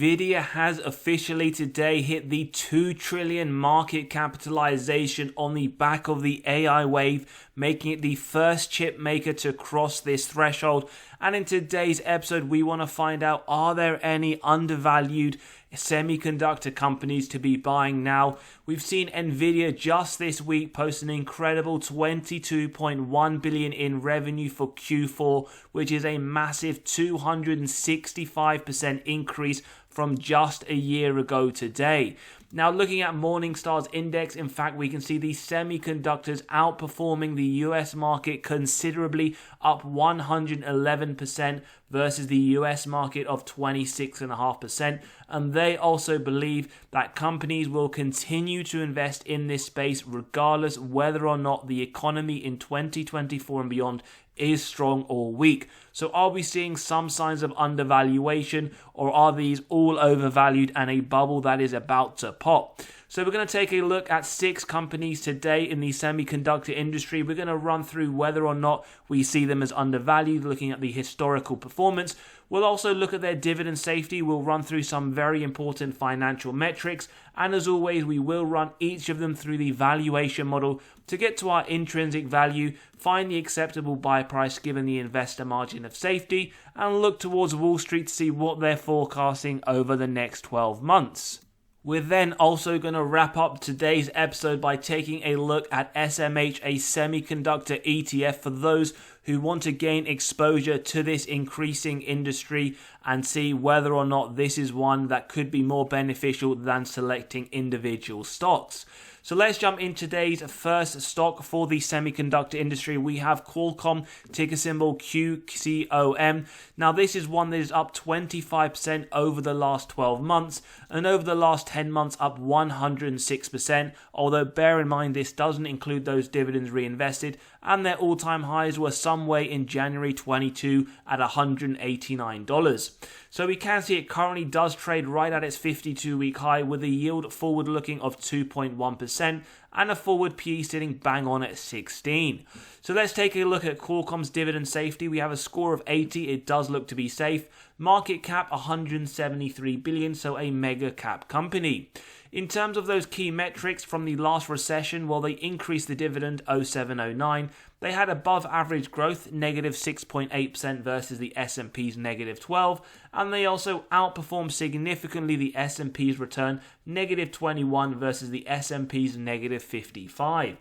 Nvidia has officially today hit the 2 trillion market capitalization on the back of the AI wave, making it the first chip maker to cross this threshold. And in today's episode, we want to find out, are there any undervalued semiconductor companies to be buying now? We've seen Nvidia just this week post an incredible 22.1 billion in revenue for Q4, which is a massive 265% increase from just a year ago today. Now, looking at Morningstar's index, in fact, we can see the semiconductors outperforming the US market considerably, up 111% versus the US market of 26.5%. And they also believe that companies will continue to invest in this space regardless whether or not the economy in 2024 and beyond is strong or weak. So are we seeing some signs of undervaluation, or are these all overvalued and a bubble that is about to pop? So we're going to take a look at 6 companies today in the semiconductor industry. We're going to run through whether or not we see them as undervalued, looking at the historical performance. We'll also look at their dividend safety. We'll run through some very important financial metrics. And as always, we will run each of them through the valuation model to get to our intrinsic value, find the acceptable buy price given the investor margin of safety, and look towards Wall Street to see what they're forecasting over the next 12 months. We're then also going to wrap up today's episode by taking a look at SMH, a semiconductor ETF, for those who want to gain exposure to this increasing industry and see whether or not this is one that could be more beneficial than selecting individual stocks. So let's jump in today's first stock for the semiconductor industry. We have Qualcomm, ticker symbol QCOM. Now this is one that is up 25% over the last 12 months, and over the last 10 months up 106%, although bear in mind this doesn't include those dividends reinvested, and their all-time highs were some way in January 22 at $189. So we can see it currently does trade right at its 52-week high with a yield forward-looking of 2.1% and a forward PE sitting bang on at 16. So let's take a look at Qualcomm's dividend safety. We have a score of 80. It does look to be safe. Market cap 173 billion, so a mega cap company. In terms of those key metrics from the last recession, while they increased the dividend 0709, they had above average growth, negative 6.8% versus the S&P's negative 12, and they also outperformed significantly the S&P's return, negative 21 versus the S&P's negative 55.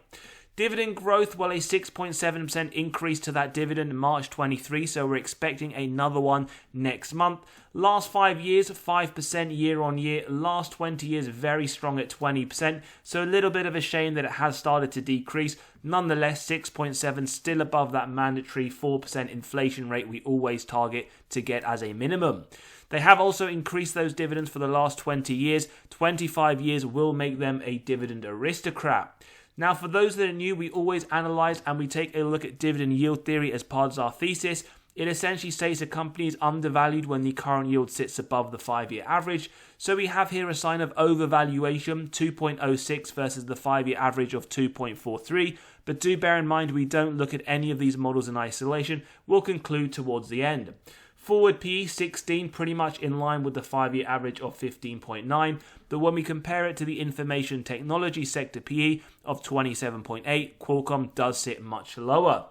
Dividend growth, well, a 6.7% increase to that dividend in March 23, so we're expecting another one next month. Last 5 years, 5% year on year. Last 20 years, very strong at 20%, so a little bit of a shame that it has started to decrease. Nonetheless, 6.7 still above that mandatory 4% inflation rate we always target to get as a minimum. They have also increased those dividends for the last 20 years. 25 years will make them a dividend aristocrat. Now, for those that are new, we always analyze and we take a look at dividend yield theory as part of our thesis. It essentially states a company is undervalued when the current yield sits above the 5-year average. So we have here a sign of overvaluation, 2.06 versus the 5-year average of 2.43. But do bear in mind, we don't look at any of these models in isolation. We'll conclude towards the end. Forward PE 16, pretty much in line with the 5-year average of 15.9. But when we compare it to the information technology sector PE of 27.8, Qualcomm does sit much lower.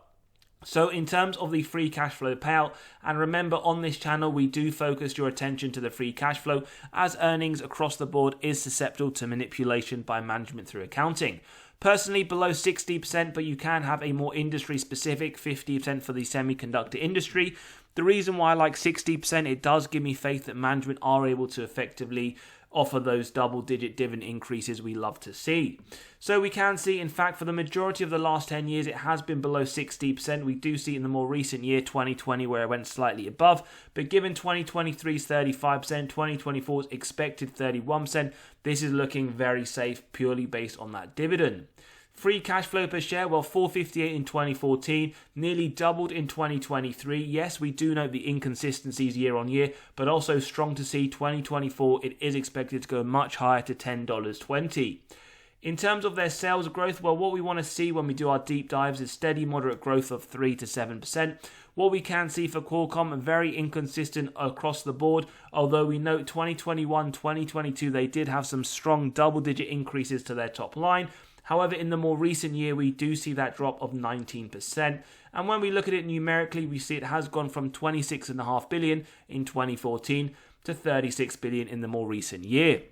So in terms of the free cash flow payout, and remember on this channel we do focus your attention to the free cash flow, as earnings across the board is susceptible to manipulation by management through accounting. Personally, below 60%, but you can have a more industry-specific 50% for the semiconductor industry. The reason why I like 60%, it does give me faith that management are able to effectively offer those double-digit dividend increases we love to see. So we can see, in fact, for the majority of the last 10 years, it has been below 60%. We do see in the more recent year, 2020, where it went slightly above. But given 2023's 35%, 2024's expected 31%, this is looking very safe purely based on that dividend. Free cash flow per share, well, $4.58 in 2014, nearly doubled in 2023. Yes, we do note the inconsistencies year on year, but also strong to see 2024, it is expected to go much higher to $10.20. In terms of their sales growth, well, what we want to see when we do our deep dives is steady moderate growth of 3 to 7%. What we can see for Qualcomm, very inconsistent across the board, although we note 2021, 2022, they did have some strong double-digit increases to their top line. However, in the more recent year, we do see that drop of 19%. And when we look at it numerically, we see it has gone from $26.5 billion in 2014 to $36 billion in the more recent year.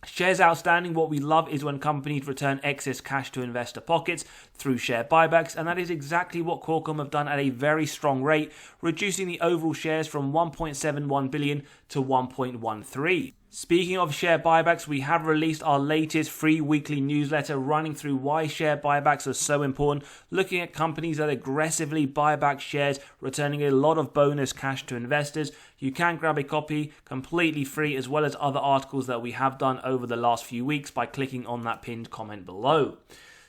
Shares outstanding, what we love is when companies return excess cash to investor pockets through share buybacks, and that is exactly what Qualcomm have done at a very strong rate, reducing the overall shares from 1.71 billion to 1.13. Speaking of share buybacks, we have released our latest free weekly newsletter running through why share buybacks are so important, looking at companies that aggressively buy back shares, returning a lot of bonus cash to investors. You can grab a copy completely free, as well as other articles that we have done over the last few weeks by clicking on that pinned comment below.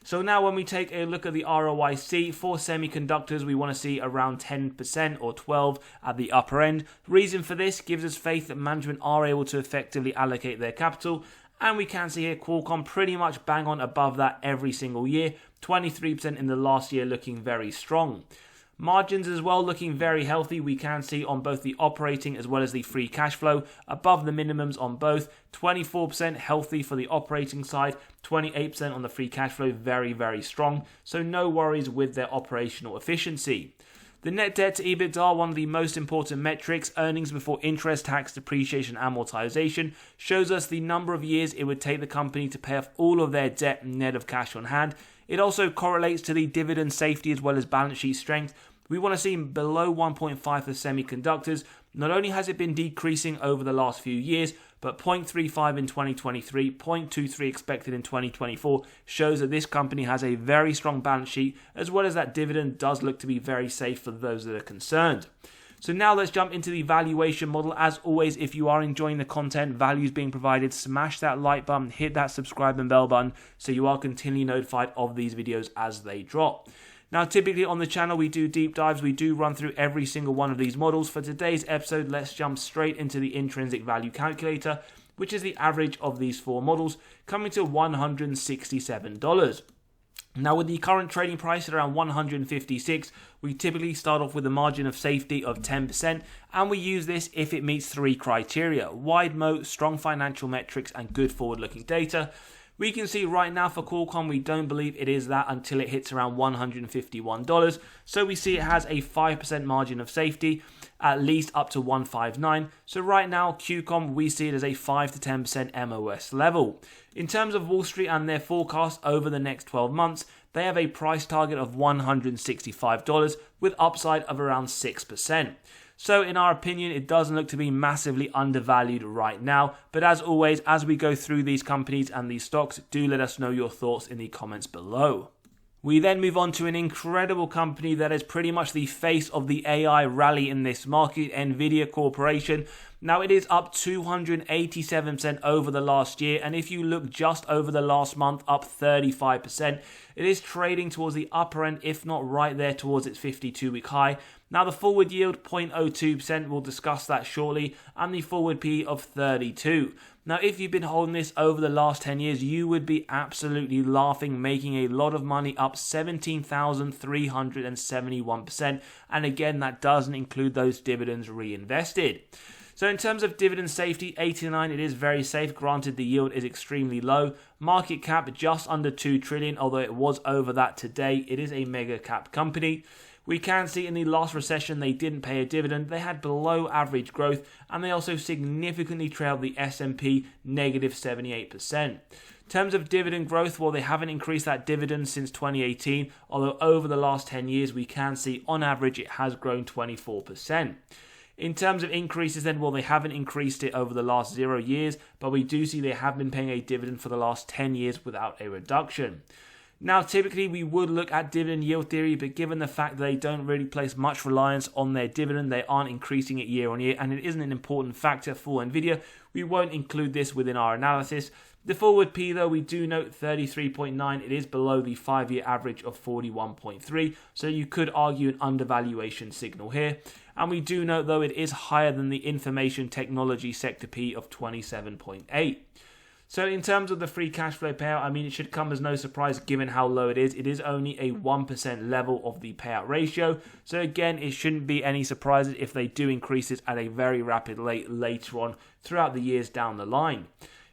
So now when we take a look at the ROIC for semiconductors, we want to see around 10% or 12% at the upper end. Reason for this gives us faith that management are able to effectively allocate their capital, and we can see here Qualcomm pretty much bang on above that every single year, 23% in the last year, looking very strong. Margins as well looking very healthy. We can see on both the operating as well as the free cash flow above the minimums on both. 24% healthy for the operating side, 28% on the free cash flow, very, very strong. So no worries with their operational efficiency. The net debt to EBITDA, one of the most important metrics, earnings before interest, tax, depreciation, amortization, shows us the number of years it would take the company to pay off all of their debt net of cash on hand. It also correlates to the dividend safety as well as balance sheet strength. We want to see below 1.5 for semiconductors. Not only has it been decreasing over the last few years, but 0.35 in 2023, 0.23 expected in 2024 shows that this company has a very strong balance sheet, as well as that dividend does look to be very safe for those that are concerned. So now let's jump into the valuation model. As always, if you are enjoying the content, values being provided, smash that like button, hit that subscribe and bell button so you are continually notified of these videos as they drop. Now, typically on the channel, we do deep dives. We do run through every single one of these models. For today's episode, let's jump straight into the intrinsic value calculator, which is the average of these four models, coming to $167. Now, with the current trading price at around 156, we typically start off with a margin of safety of 10%, and we use this if it meets three criteria: wide moat, strong financial metrics, and good forward-looking data. We can see right now for Qualcomm, we don't believe it is that until it hits around $151. So we see it has a 5% margin of safety, at least up to 159. So right now, QCOM, we see it as a 5 to 10% MOS level. In terms of Wall Street and their forecast over the next 12 months, they have a price target of $165 with upside of around 6%. So in our opinion, it doesn't look to be massively undervalued right now. But as always, as we go through these companies and these stocks, do let us know your thoughts in the comments below. We then move on to an incredible company that is pretty much the face of the AI rally in this market, Nvidia Corporation. Now, it is up 287% over the last year, and if you look just over the last month, up 35%. It is trading towards the upper end, if not right there towards its 52-week high. Now, the forward yield, 0.02%, we'll discuss that shortly, and the forward P of 32. Now, if you've been holding this over the last 10 years, you would be absolutely laughing, making a lot of money, up 17,371%. And again, that doesn't include those dividends reinvested. So in terms of dividend safety, 89, it is very safe. Granted, the yield is extremely low. Market cap just under 2 trillion, although it was over that today. It is a mega cap company. We can see in the last recession, they didn't pay a dividend. They had below average growth, and they also significantly trailed the S&P, negative 78%. In terms of dividend growth, well, they haven't increased that dividend since 2018, although over the last 10 years, we can see on average it has grown 24%. In terms of increases then, well, they haven't increased it over the last 0 years, but we do see they have been paying a dividend for the last 10 years without a reduction. Now, typically we would look at dividend yield theory, but given the fact that they don't really place much reliance on their dividend, they aren't increasing it year on year, and it isn't an important factor for Nvidia, we won't include this within our analysis. The forward P, though, we do note 33.9. It is below the 5-year average of 41.3, so you could argue an undervaluation signal here. And we do note, though, it is higher than the information technology sector P of 27.8. So in terms of the free cash flow payout, I mean, it should come as no surprise given how low it is. It is only a 1% level of the payout ratio. So again, it shouldn't be any surprises if they do increase this at a very rapid rate later on throughout the years down the line.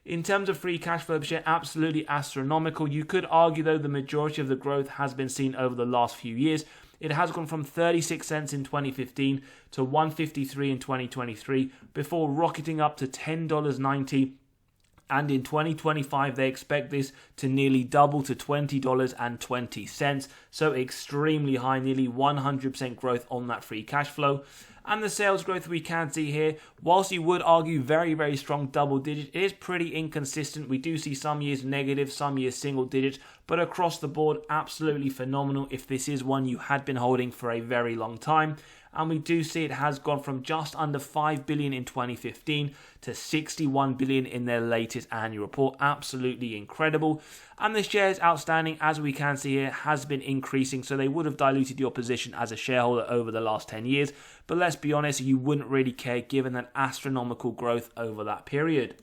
In terms of free cash flow per share, absolutely astronomical. You could argue, though, the majority of the growth has been seen over the last few years. It has gone from 36 cents in 2015 to 153 in 2023 before rocketing up to $10.90. And in 2025, they expect this to nearly double to $20.20. So extremely high, nearly 100% growth on that free cash flow. And the sales growth we can see here, whilst you would argue very, very strong double digits, it is pretty inconsistent. We do see some years negative, some years single digits, but across the board, absolutely phenomenal if this is one you had been holding for a very long time. And we do see it has gone from just under $5 billion in 2015 to $61 billion in their latest annual report. Absolutely incredible. And the shares outstanding, as we can see here, has been increasing. So they would have diluted your position as a shareholder over the last 10 years. But let's be honest, you wouldn't really care given that astronomical growth over that period.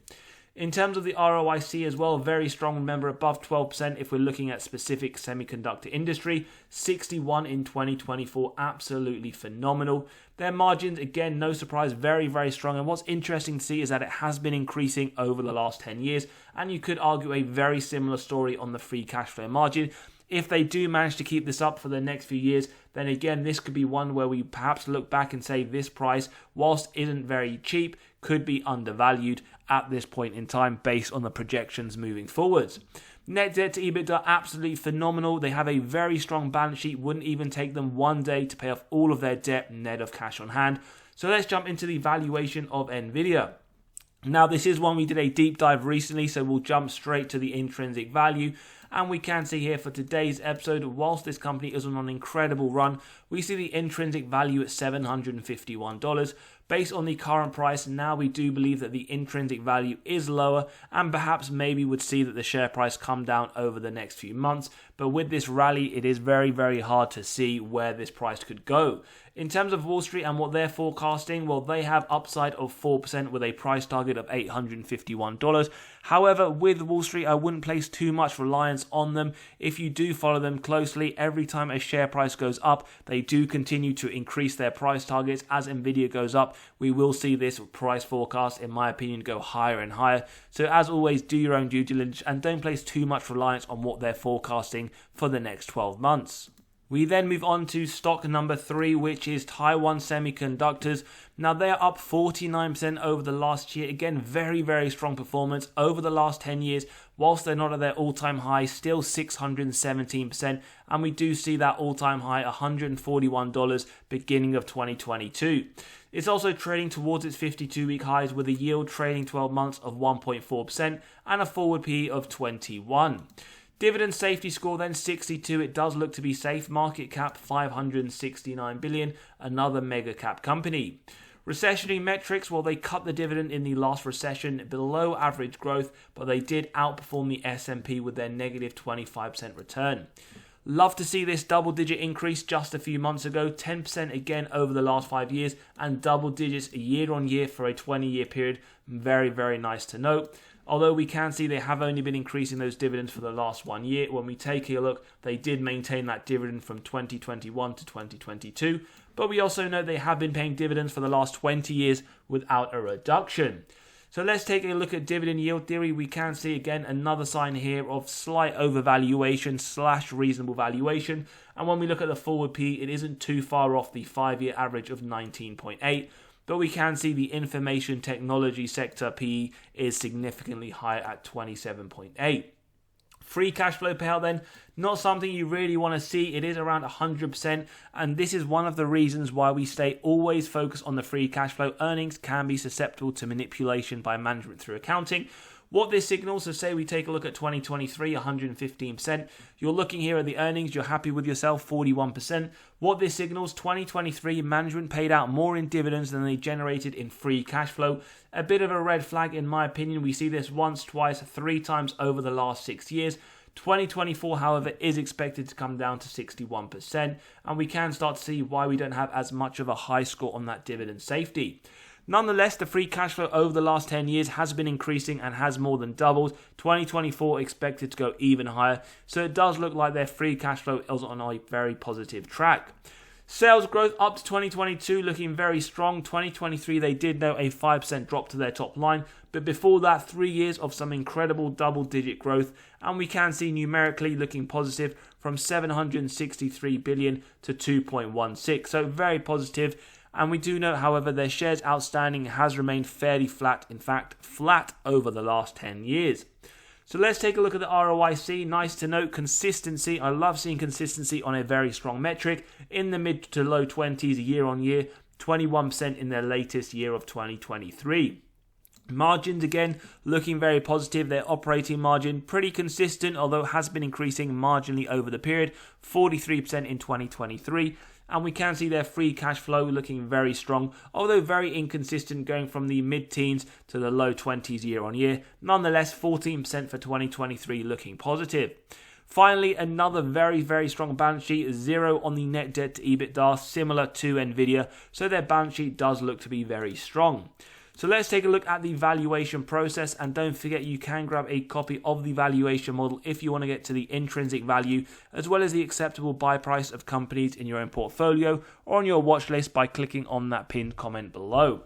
In terms of the ROIC as well, very strong, remember, above 12% if we're looking at specific semiconductor industry. 61 in 2024, absolutely phenomenal. Their margins, again, no surprise, very, very strong. And what's interesting to see is that it has been increasing over the last 10 years. And you could argue a very similar story on the free cash flow margin. If they do manage to keep this up for the next few years, then again, this could be one where we perhaps look back and say this price, whilst isn't very cheap, could be undervalued at this point in time based on the projections moving forwards. Net debt to EBITDA, absolutely phenomenal. They have a very strong balance sheet. Wouldn't even take them one day to pay off all of their debt net of cash on hand. So let's jump into the valuation of Nvidia. Now, this is one we did a deep dive recently, so we'll jump straight to the intrinsic value. And we can see here for today's episode, whilst this company is on an incredible run, we see the intrinsic value at $751. Based on the current price, now we do believe that the intrinsic value is lower and perhaps maybe would see that the share price come down over the next few months. But with this rally, it is very, very hard to see where this price could go. In terms of Wall Street and what they're forecasting, well, they have upside of 4% with a price target of $851. However, with Wall Street, I wouldn't place too much reliance on them. If you do follow them closely, every time a share price goes up, they do continue to increase their price targets. As Nvidia goes up, we will see this price forecast, in my opinion, go higher and higher. So as always, do your own due diligence and don't place too much reliance on what they're forecasting for the next 12 months. We then move on to stock number 3, which is Taiwan Semiconductors. Now, they are up 49% over the last year. Again, very, very strong performance over the last 10 years. Whilst they're not at their all-time high, still 617%. And we do see that all-time high, $141, beginning of 2022. It's also trading towards its 52-week highs with a yield trading 12 months of 1.4% and a forward PE of 21. Dividend safety score then 62. It does look to be safe. Market cap $569 billion. Another mega cap company. Recessionary metrics, well, they cut the dividend in the last recession below average growth, but they did outperform the S&P with their negative 25% return. Love to see this double-digit increase just a few months ago, 10% again over the last 5 years, and double digits year on year for a 20-year period. Very, very nice to note. Although we can see they have only been increasing those dividends for the last 1 year. When we take a look, they did maintain that dividend from 2021 to 2022. But we also know they have been paying dividends for the last 20 years without a reduction. So let's take a look at dividend yield theory. We can see again another sign here of slight overvaluation / reasonable valuation. And when we look at the forward P, it isn't too far off the 5-year average of 19.8. But we can see the information technology sector PE is significantly higher at 27.8. Free cash flow payout then, not something you really want to see. It is around 100%, and this is one of the reasons why we stay always focused on the free cash flow. Earnings can be susceptible to manipulation by management through accounting. What this signals, so say we take a look at 2023, 115%. You're looking here at the earnings, you're happy with yourself, 41%. What this signals, 2023, management paid out more in dividends than they generated in free cash flow. A bit of a red flag in my opinion. We see this once, twice, 3 times over the last 6 years. 2024, however, is expected to come down to 61%, and we can start to see why we don't have as much of a high score on that dividend safety. Nonetheless, the free cash flow over the last 10 years has been increasing and has more than doubled. 2024 expected to go even higher, so it does look like their free cash flow is on a very positive track. Sales growth up to 2022 looking very strong. 2023 they did note a 5% drop to their top line, but before that 3 years of some incredible double-digit growth, and we can see numerically looking positive from 763 billion to 2.16, so very positive. And we do note, however, their shares outstanding has remained fairly flat, in fact flat over the last 10 years. So let's take a look at the ROIC. Nice to note consistency. I love seeing consistency on a very strong metric in the mid to low 20s year on year, 21% in their latest year of 2023. Margins again looking very positive. Their operating margin pretty consistent, although it has been increasing marginally over the period, 43% in 2023. And we can see their free cash flow looking very strong, although very inconsistent, going from the mid-teens to the low 20s year on year. Nonetheless, 14% for 2023 looking positive. Finally, another very, very strong balance sheet, 0 on the net debt to EBITDA, similar to Nvidia, so their balance sheet does look to be very strong. So let's take a look at the valuation process, and don't forget you can grab a copy of the valuation model if you want to get to the intrinsic value as well as the acceptable buy price of companies in your own portfolio or on your watch list by clicking on that pinned comment below.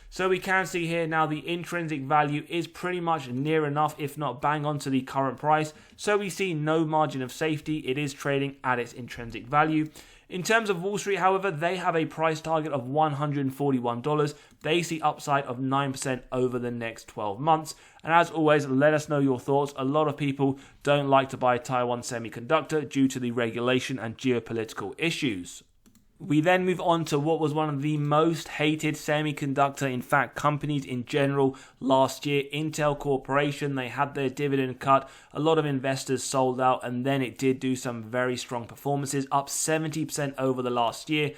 So we can see here now the intrinsic value is pretty much near enough, if not bang on to the current price. So we see no margin of safety. It is trading at its intrinsic value. In terms of Wall Street, however, they have a price target of $141. They see upside of 9% over the next 12 months. And as always, let us know your thoughts. A lot of people don't like to buy Taiwan Semiconductor due to the regulation and geopolitical issues. We then move on to what was one of the most hated semiconductor, in fact, companies in general last year, Intel Corporation. They had their dividend cut. A lot of investors sold out, and then it did do some very strong performances, up 70% over the last year.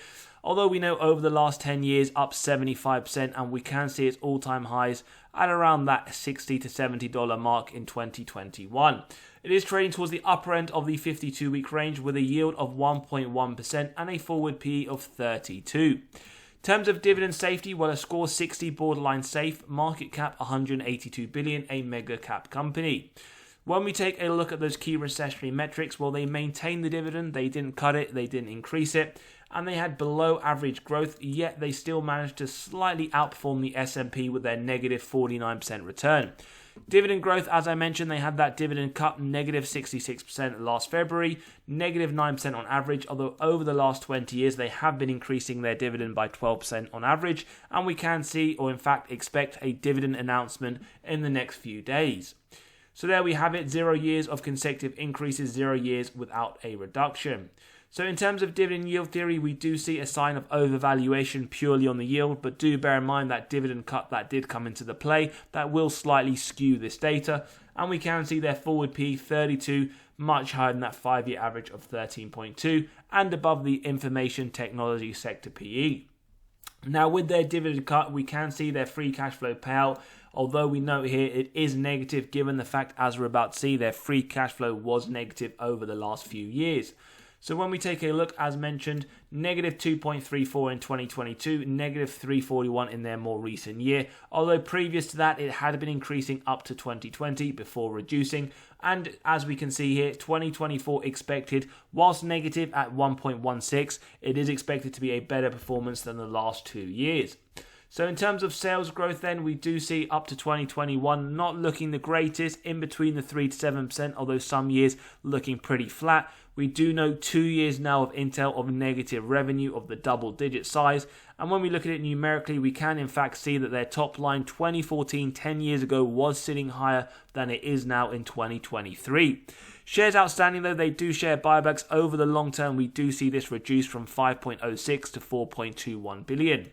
Although we know over the last 10 years, up 75%, and we can see its all-time highs at around that $60 to $70 mark in 2021. It is trading towards the upper end of the 52-week range with a yield of 1.1% and a forward PE of 32. In terms of dividend safety, well, a score 60 borderline safe, market cap 182 billion, a mega cap company. When we take a look at those key recessionary metrics, well, they maintained the dividend, they didn't cut it, they didn't increase it, and they had below average growth, yet they still managed to slightly outperform the S&P with their negative 49% return. Dividend growth, as I mentioned, they had that dividend cut, negative 66% last February, negative 9% on average, although over the last 20 years they have been increasing their dividend by 12% on average, and we can see, or in fact expect, a dividend announcement in the next few days. So there we have it, 0 years of consecutive increases, 0 years without a reduction. So in terms of dividend yield theory, we do see a sign of overvaluation purely on the yield, but do bear in mind that dividend cut that did come into the play, that will slightly skew this data, and we can see their forward P 32, much higher than that 5-year average of 13.2, and above the information technology sector PE. Now with their dividend cut, we can see their free cash flow payout, although we note here it is negative given the fact, as we're about to see, their free cash flow was negative over the last few years. So when we take a look, as mentioned, negative 2.34 in 2022, negative 341 in their more recent year, although previous to that it had been increasing up to 2020 before reducing, and as we can see here, 2024 expected, whilst negative at 1.16, it is expected to be a better performance than the last 2 years. So in terms of sales growth then, we do see up to 2021 not looking the greatest, in between the 3 to 7%, although some years looking pretty flat. We do know 2 years now of Intel of negative revenue of the double-digit size, and when we look at it numerically, we can in fact see that their top line 2014, 10 years ago, was sitting higher than it is now in 2023. Shares outstanding though, they do share buybacks. Over the long term, we do see this reduced from 5.06 to 4.21 billion.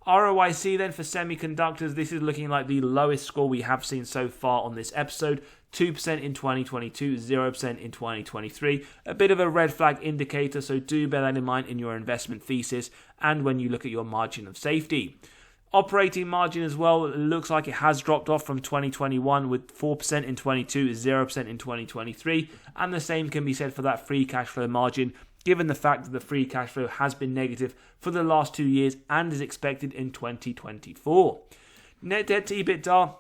ROIC then for semiconductors, this is looking like the lowest score we have seen so far on this episode. 2% in 2022, 0% in 2023. A bit of a red flag indicator, so do bear that in mind in your investment thesis and when you look at your margin of safety. Operating margin as well, it looks like it has dropped off from 2021 with 4% in 22, 0% in 2023, and the same can be said for that free cash flow margin, given the fact that the free cash flow has been negative for the last 2 years and is expected in 2024. Net debt to EBITDA,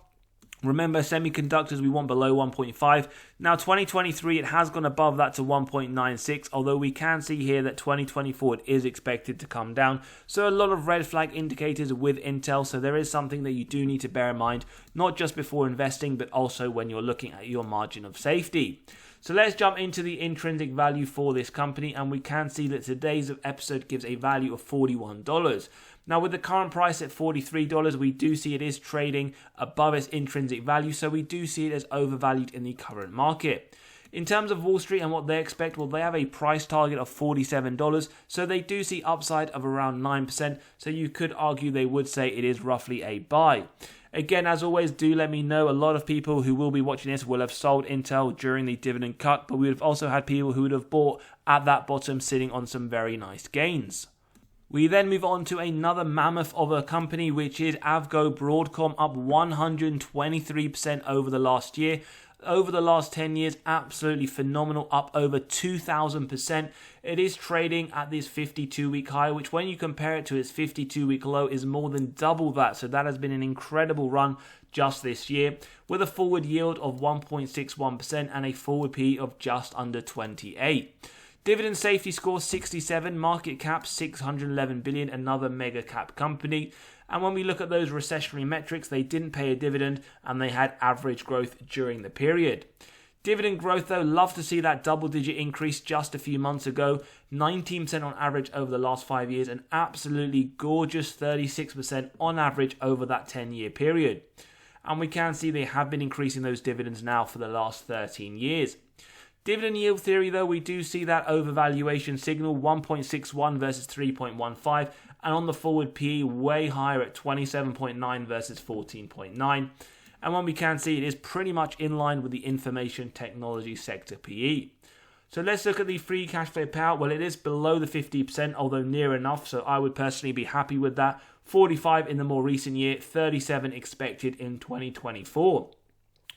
remember, semiconductors, we want below 1.5. Now, 2023, it has gone above that to 1.96, although we can see here that 2024, it is expected to come down. So a lot of red flag indicators with Intel, so there is something that you do need to bear in mind, not just before investing, but also when you're looking at your margin of safety. So let's jump into the intrinsic value for this company, and we can see that today's episode gives a value of $41. Now, with the current price at $43, we do see it is trading above its intrinsic value, so we do see it as overvalued in the current market. In terms of Wall Street and what they expect, well, they have a price target of $47, so they do see upside of around 9%, so you could argue they would say it is roughly a buy. Again, as always, do let me know. A lot of people who will be watching this will have sold Intel during the dividend cut, but we would have also had people who would have bought at that bottom sitting on some very nice gains. We then move on to another mammoth of a company, which is Avgo Broadcom, up 123% over the last year. Over the last 10 years, absolutely phenomenal, up over 2,000%. It is trading at this 52-week high, which when you compare it to its 52-week low is more than double that. So that has been an incredible run just this year, with a forward yield of 1.61% and a forward PE of just under 28. Dividend safety score 67, market cap 611 billion, another mega cap company. And when we look at those recessionary metrics, they didn't pay a dividend and they had average growth during the period. Dividend growth though, love to see that double-digit increase just a few months ago, 19% on average over the last 5 years, and absolutely gorgeous 36% on average over that 10-year period. And we can see they have been increasing those dividends now for the last 13 years. Dividend yield theory though, we do see that overvaluation signal, 1.61 versus 3.15, and on the forward PE way higher at 27.9 versus 14.9. And when we can see, it is pretty much in line with the information technology sector PE. So let's look at the free cash flow payout. Well, it is below the 50%, although near enough, so I would personally be happy with that. 45 in the more recent year, 37 expected in 2024.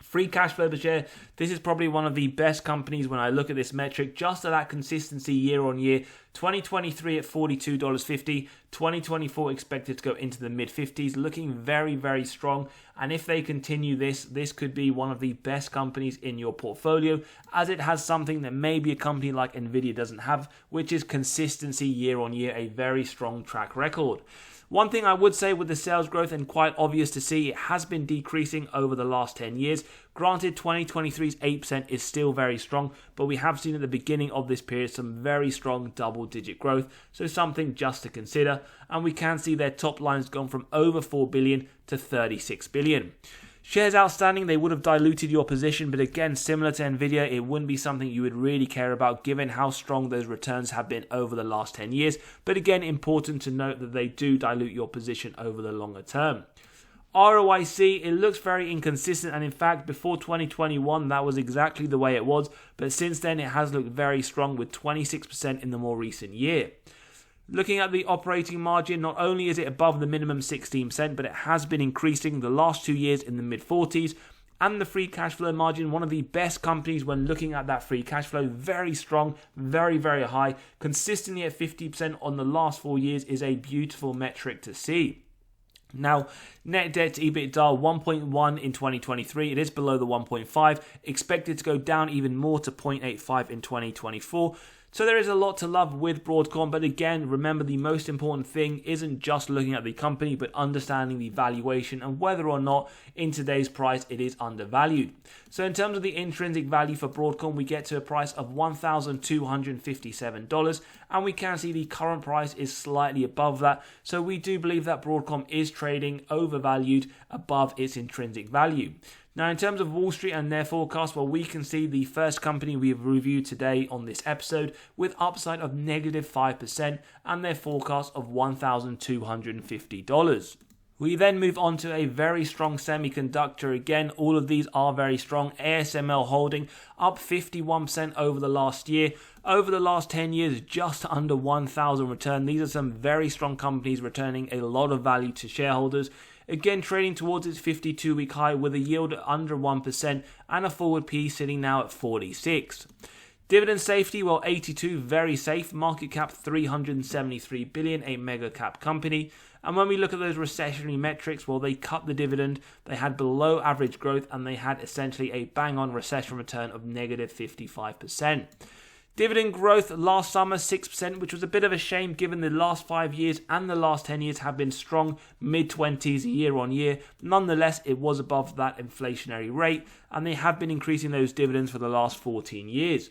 Free cash flow per share, this is probably one of the best companies when I look at this metric, just at that consistency year on year. 2023 at $42.50, 2024 expected to go into the mid-50s, looking very, very strong. And if they continue this could be one of the best companies in your portfolio, as it has something that maybe a company like Nvidia doesn't have, which is consistency year on year, a very strong track record. One thing I would say with the sales growth, and quite obvious to see, it has been decreasing over the last 10 years. Granted, 2023's 8% is still very strong, but we have seen at the beginning of this period some very strong double-digit growth, so something just to consider. And we can see their top line's gone from over 4 billion to 36 billion. Shares outstanding, they would have diluted your position, but again, similar to Nvidia, it wouldn't be something you would really care about given how strong those returns have been over the last 10 years. But again, important to note that they do dilute your position over the longer term. ROIC, it looks very inconsistent, and in fact, before 2021, that was exactly the way it was, but since then, it has looked very strong with 26% in the more recent year. Looking at the operating margin, not only is it above the minimum 16%, but it has been increasing the last 2 years in the mid-40s. And the free cash flow margin, one of the best companies when looking at that free cash flow, very strong, very, very high. Consistently at 50% on the last 4 years is a beautiful metric to see. Now, net debt to EBITDA 1.1 in 2023. It is below the 1.5. Expected to go down even more to 0.85 in 2024. So there is a lot to love with Broadcom, but again, remember the most important thing isn't just looking at the company, but understanding the valuation and whether or not in today's price it is undervalued. So in terms of the intrinsic value for Broadcom, we get to a price of $1,257, and we can see the current price is slightly above that. So we do believe that Broadcom is trading overvalued above its intrinsic value. Now, in terms of Wall Street and their forecast, well, we can see the first company we have reviewed today on this episode with upside of -5% and their forecast of $1,250. We then move on to a very strong semiconductor. Again, all of these are very strong. ASML Holding up 51% over the last year. Over the last 10 years, just under 1,000 return. These are some very strong companies returning a lot of value to shareholders. Again, trading towards its 52-week high with a yield under 1% and a forward P sitting now at 46. Dividend safety, well, 82, very safe. Market cap 373 billion, a mega cap company. And when we look at those recessionary metrics, well, they cut the dividend, they had below average growth, and they had essentially a bang-on recession return of negative 55%. Dividend growth last summer, 6%, which was a bit of a shame given the last 5 years and the last 10 years have been strong, mid-20s year on year. Nonetheless, it was above that inflationary rate, and they have been increasing those dividends for the last 14 years.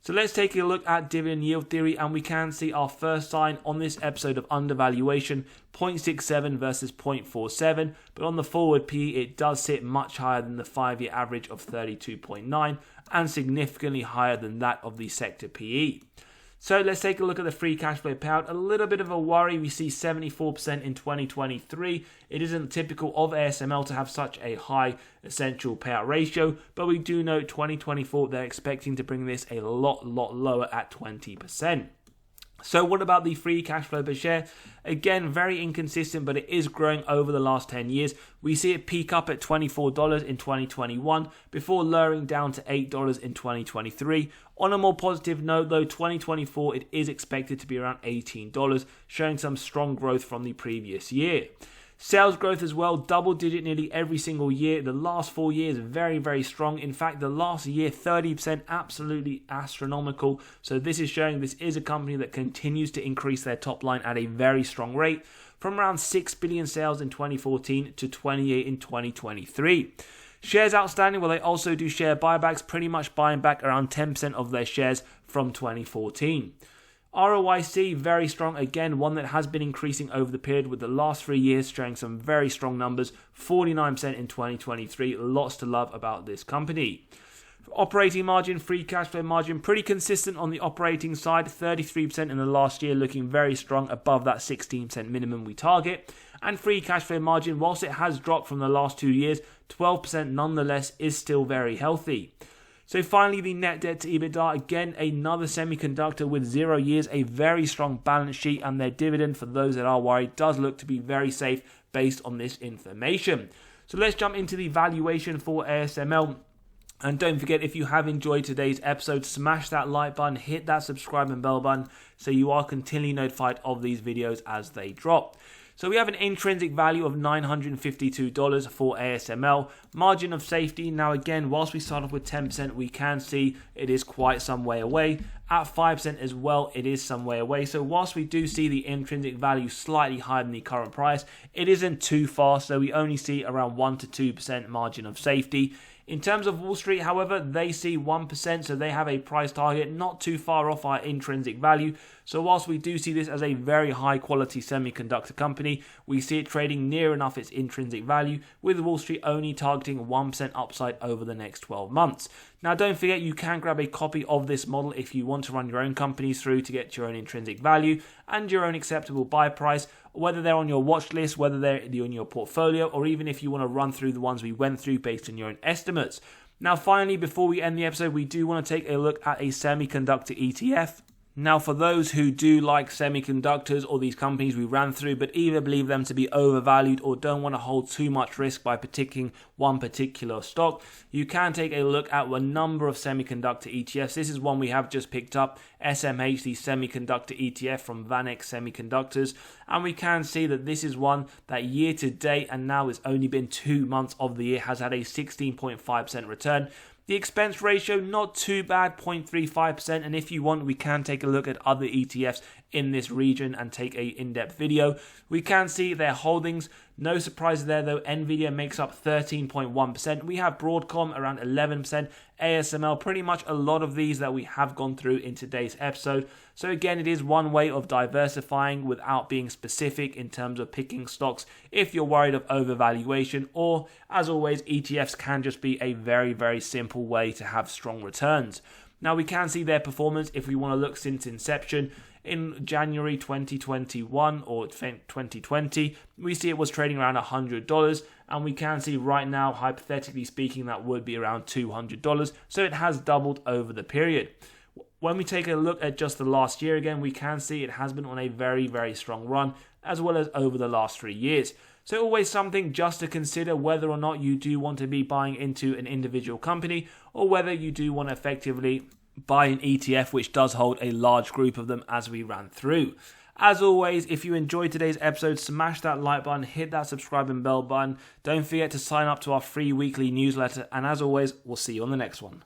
So let's take a look at dividend yield theory, and we can see our first sign on this episode of undervaluation, 0.67 versus 0.47, but on the forward PE it does sit much higher than the 5-year average of 32.9 and significantly higher than that of the sector PE. So let's take a look at the free cash flow payout. A little bit of a worry, we see 74% in 2023. It isn't typical of ASML to have such a high essential payout ratio, but we do know 2024 they're expecting to bring this a lot lower at 20%. So what about the free cash flow per share? Again, very inconsistent, but it is growing over the last 10 years. We see it peak up at $24 in 2021 before lowering down to $8 in 2023. On a more positive note though, 2024 it is expected to be around $18, showing some strong growth from the previous year. Sales growth as well, double digit nearly every single year. The last 4 years, very strong. In fact, the last year, 30%, absolutely astronomical. So this is showing this is a company that continues to increase their top line at a very strong rate, from around 6 billion sales in 2014 to 28 in 2023. Shares outstanding, well, they also do share buybacks, pretty much buying back around 10% of their shares from 2014. ROIC, very strong, again, one that has been increasing over the period with the last 3 years showing some very strong numbers, 49% in 2023, lots to love about this company. Operating margin, free cash flow margin, pretty consistent on the operating side, 33% in the last year, looking very strong above that 16% minimum we target. And free cash flow margin, whilst it has dropped from the last 2 years, 12% nonetheless is still very healthy. So finally, the net debt to EBITDA, again, another semiconductor with 0 years, a very strong balance sheet, and their dividend, for those that are worried, does look to be very safe based on this information. So let's jump into the valuation for ASML. And don't forget, if you have enjoyed today's episode, smash that like button, hit that subscribe and bell button so you are continually notified of these videos as they drop. So we have an intrinsic value of $952 for ASML. Margin of safety, now again, whilst we start off with 10%, we can see it is quite some way away. At 5% as well, it is some way away. So whilst we do see the intrinsic value slightly higher than the current price, it isn't too far, so we only see around 1 to 2% margin of safety. In terms of Wall Street, however, they see 1%, so they have a price target not too far off our intrinsic value. So whilst we do see this as a very high quality semiconductor company, we see it trading near enough its intrinsic value, with Wall Street only targeting 1% upside over the next 12 months. Now don't forget, you can grab a copy of this model if you want to run your own companies through to get your own intrinsic value and your own acceptable buy price, whether they're on your watch list, whether they're in your portfolio, or even if you want to run through the ones we went through based on your own estimates. Now finally, before we end the episode, we do want to take a look at a semiconductor ETF. Now, for those who do like semiconductors or these companies we ran through, but either believe them to be overvalued or don't want to hold too much risk by picking one particular stock, you can take a look at a number of semiconductor ETFs. This is one we have just picked up, SMH, the semiconductor ETF from Vanex Semiconductors, and we can see that this is one that year to date, and now it's only been 2 months of the year, has had a 16.5% return. The expense ratio, not too bad, 0.35%, and if you want, we can take a look at other ETFs in this region and take a in-depth video. We can see their holdings, no surprise there though, Nvidia makes up 13.1%, we have Broadcom around 11%, ASML, pretty much a lot of these that we have gone through in today's episode. So again, it is one way of diversifying without being specific in terms of picking stocks if you're worried of overvaluation, or as always, ETFs can just be a very simple way to have strong returns. Now we can see their performance if we want to look since inception. In January 2021 or 2020, we see it was trading around $100, and we can see right now, hypothetically speaking, that would be around $200, so it has doubled over the period. When we take a look at just the last year again, we can see it has been on a very strong run, as well as over the last 3 years. So always something just to consider whether or not you do want to be buying into an individual company, or whether you do want to effectively buy an ETF which does hold a large group of them, as we ran through. As always, if you enjoyed today's episode, smash that like button, hit that subscribe and bell button. Don't forget to sign up to our free weekly newsletter. And as always, we'll see you on the next one.